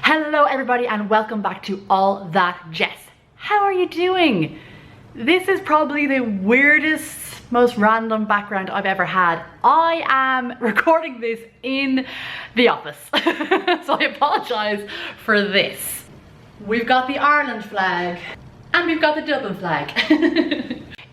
Hello everybody and welcome back to All That Jess. How are you doing? This is probably the weirdest, most random background I've ever had. I am recording this in the office, so I apologise for this. We've got the Ireland flag and we've got the Dublin flag.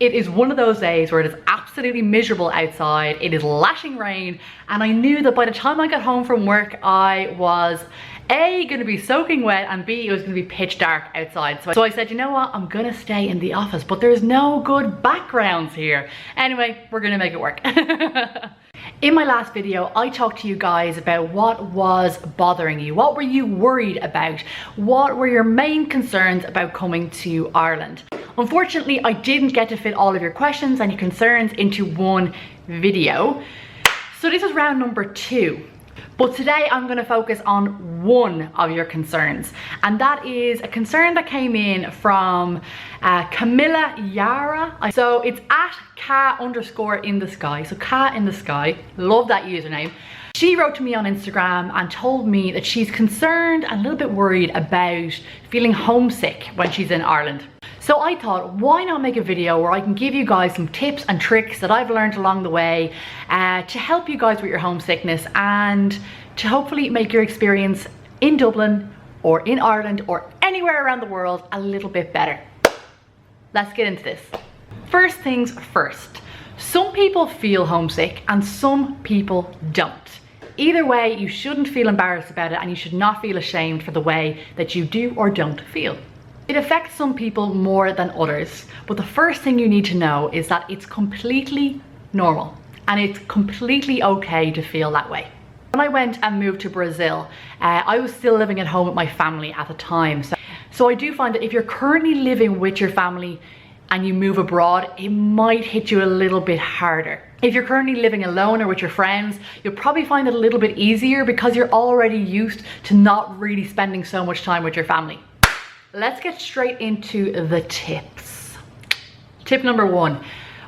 It is one of those days where it is absolutely miserable outside, it is lashing rain, and I knew that by the time I got home from work I was A, going to be soaking wet, and B, it was going to be pitch dark outside. So I said, you know what, I'm going to stay in the office, but there's no good backgrounds here. Anyway, we're going to make it work. In my last video, I talked to you guys about what was bothering you. What were you worried about? What were your main concerns about coming to Ireland? Unfortunately, I didn't get to fit all of your questions and your concerns into one video. So this is round number 2. But today I'm going to focus on one of your concerns, and that is a concern that came in from Camilla Yara. So it's at @_in_the_sky. So Ka in the sky, love that username. She wrote to me on Instagram and told me that she's concerned and a little bit worried about feeling homesick when she's in Ireland. So I thought, why not make a video where I can give you guys some tips and tricks that I've learned along the way to help you guys with your homesickness and to hopefully make your experience in Dublin or in Ireland or anywhere around the world a little bit better. Let's get into this. First things first, some people feel homesick and some people don't. Either way, you shouldn't feel embarrassed about it and you should not feel ashamed for the way that you do or don't feel. It affects some people more than others, but the first thing you need to know is that it's completely normal and it's completely okay to feel that way. When I went and moved to Brazil, I was still living at home with my family at the time. So I do find that if you're currently living with your family and you move abroad, it might hit you a little bit harder. If you're currently living alone or with your friends, you'll probably find it a little bit easier because you're already used to not really spending so much time with your family. Let's get straight into the tips. Tip number 1,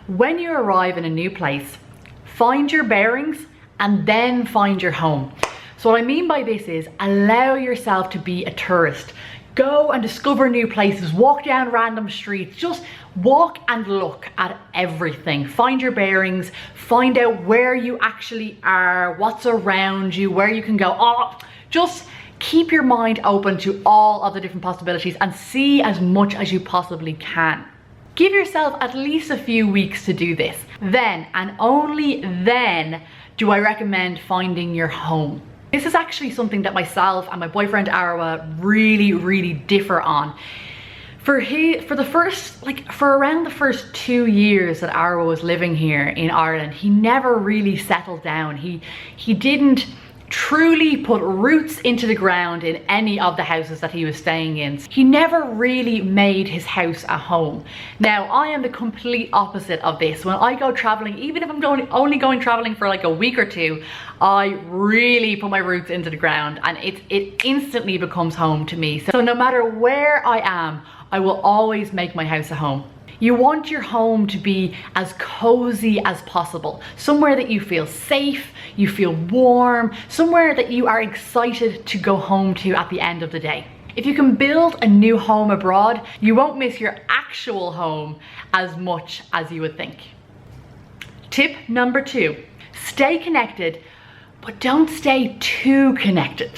when you arrive in a new place, find your bearings and then find your home. So what I mean by this is allow yourself to be a tourist. Go and discover new places, walk down random streets, just walk and look at everything. Find your bearings, find out where you actually are, what's around you, where you can go. Just keep your mind open to all of the different possibilities and see as much as you possibly can. Give yourself at least a few weeks to do this. Then, and only then, do I recommend finding your home. This is actually something that myself and my boyfriend Arawa really differ on. For around the first 2 years that Arawa was living here in Ireland, he never really settled down. He didn't truly put roots into the ground in any of the houses that he was staying in. He never really made his house a home. Now, I am the complete opposite of this. When I go traveling, even if I'm only going traveling for like a week or 2, I really put my roots into the ground and it instantly becomes home to me. So no matter where I am, I will always make my house a home. You want your home to be as cozy as possible. Somewhere that you feel safe, you feel warm, somewhere that you are excited to go home to at the end of the day. If you can build a new home abroad, you won't miss your actual home as much as you would think. Tip number 2, stay connected, but don't stay too connected.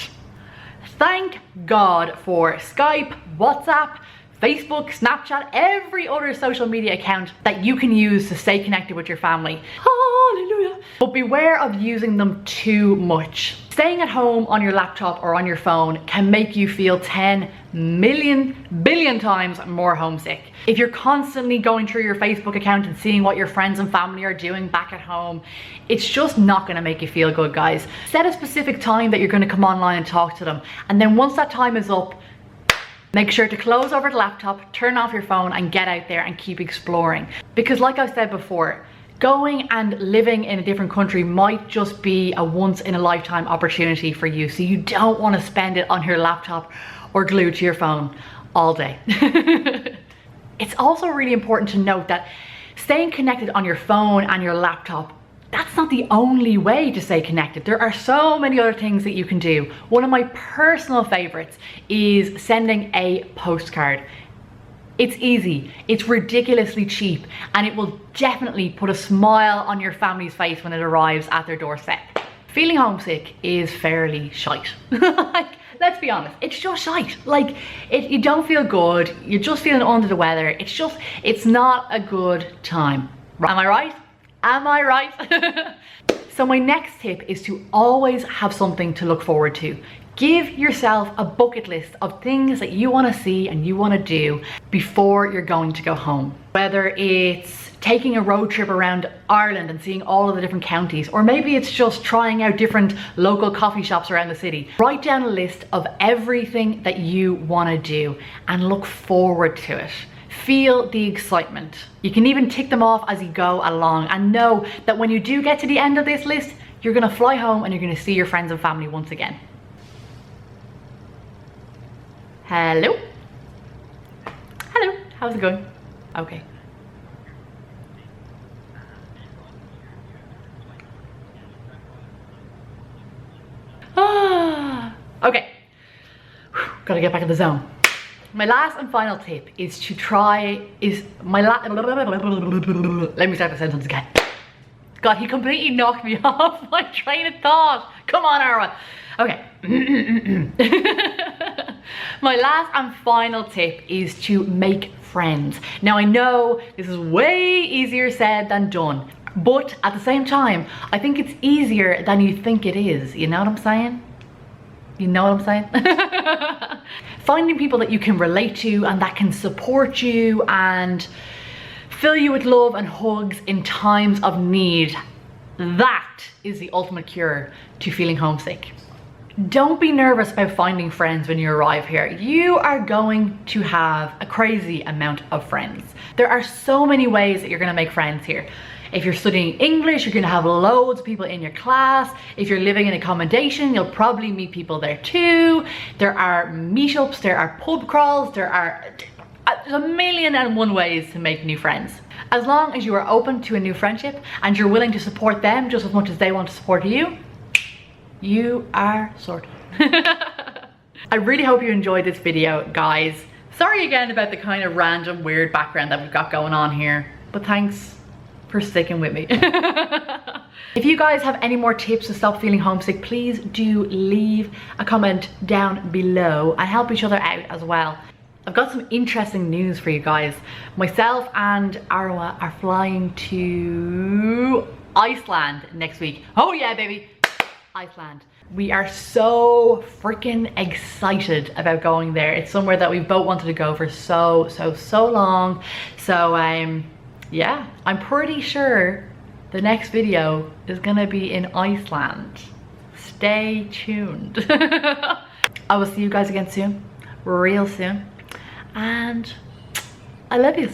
Thank God for Skype, WhatsApp, Facebook, Snapchat, every other social media account that you can use to stay connected with your family. Hallelujah. But beware of using them too much. Staying at home on your laptop or on your phone can make you feel 10 billion times more homesick. If you're constantly going through your Facebook account and seeing what your friends and family are doing back at home, it's just not going to make you feel good, guys. Set a specific time that you're going to come online and talk to them, and then once that time is up, make sure to close over the laptop, turn off your phone and get out there and keep exploring. Because like I said before, going and living in a different country might just be a once in a lifetime opportunity for you. So you don't want to spend it on your laptop or glued to your phone all day. It's also really important to note that staying connected on your phone and your laptop that's not the only way to stay connected. There are so many other things that you can do. One of my personal favorites is sending a postcard. It's easy, it's ridiculously cheap, and it will definitely put a smile on your family's face when it arrives at their doorstep. Feeling homesick is fairly shite. Like, let's be honest, it's just shite. Like, you don't feel good, you're just feeling under the weather. It's not a good time. Am I right? Am I right? So my next tip is to always have something to look forward to. Give yourself a bucket list of things that you want to see and you want to do before you're going to go home. Whether it's taking a road trip around Ireland and seeing all of the different counties, or maybe it's just trying out different local coffee shops around the city. Write down a list of everything that you want to do and look forward to it. Feel the excitement. You can even tick them off as you go along, and know that when you do get to the end of this list, you're gonna fly home and you're gonna see your friends and family once again. Hello? Hello, how's it going? Okay. Okay, gotta get back in the zone. My last and final tip is to let me start the sentence again. God, he completely knocked me off my train of thought. Come on, Arwa. Okay. My last and final tip is to make friends. Now, I know this is way easier said than done, but at the same time, I think it's easier than you think it is. You know what I'm saying? You know what I'm saying? Finding people that you can relate to and that can support you and fill you with love and hugs in times of need. That is the ultimate cure to feeling homesick. Don't be nervous about finding friends when you arrive here. You are going to have a crazy amount of friends. There are so many ways that you're going to make friends here. If you're studying English, you're going to have loads of people in your class. If you're living in accommodation, you'll probably meet people there too. There are meetups, there are pub crawls, there's a million and one ways to make new friends. As long as you are open to a new friendship and you're willing to support them just as much as they want to support you, you are sorted. I really hope you enjoyed this video, guys. Sorry again about the kind of random weird background that we've got going on here, but thanks for sticking with me. If you guys have any more tips to stop feeling homesick, please do leave a comment down below and help each other out as well. I've got some interesting news for you guys. Myself and Arwa are flying to Iceland next week. Oh yeah, baby, Iceland. We are so freaking excited about going there. It's somewhere that we both wanted to go for so long. So yeah, I'm pretty sure the next video is gonna be in Iceland. Stay tuned. I will see you guys again soon, real soon. And I love you.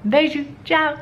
Beijo, ciao.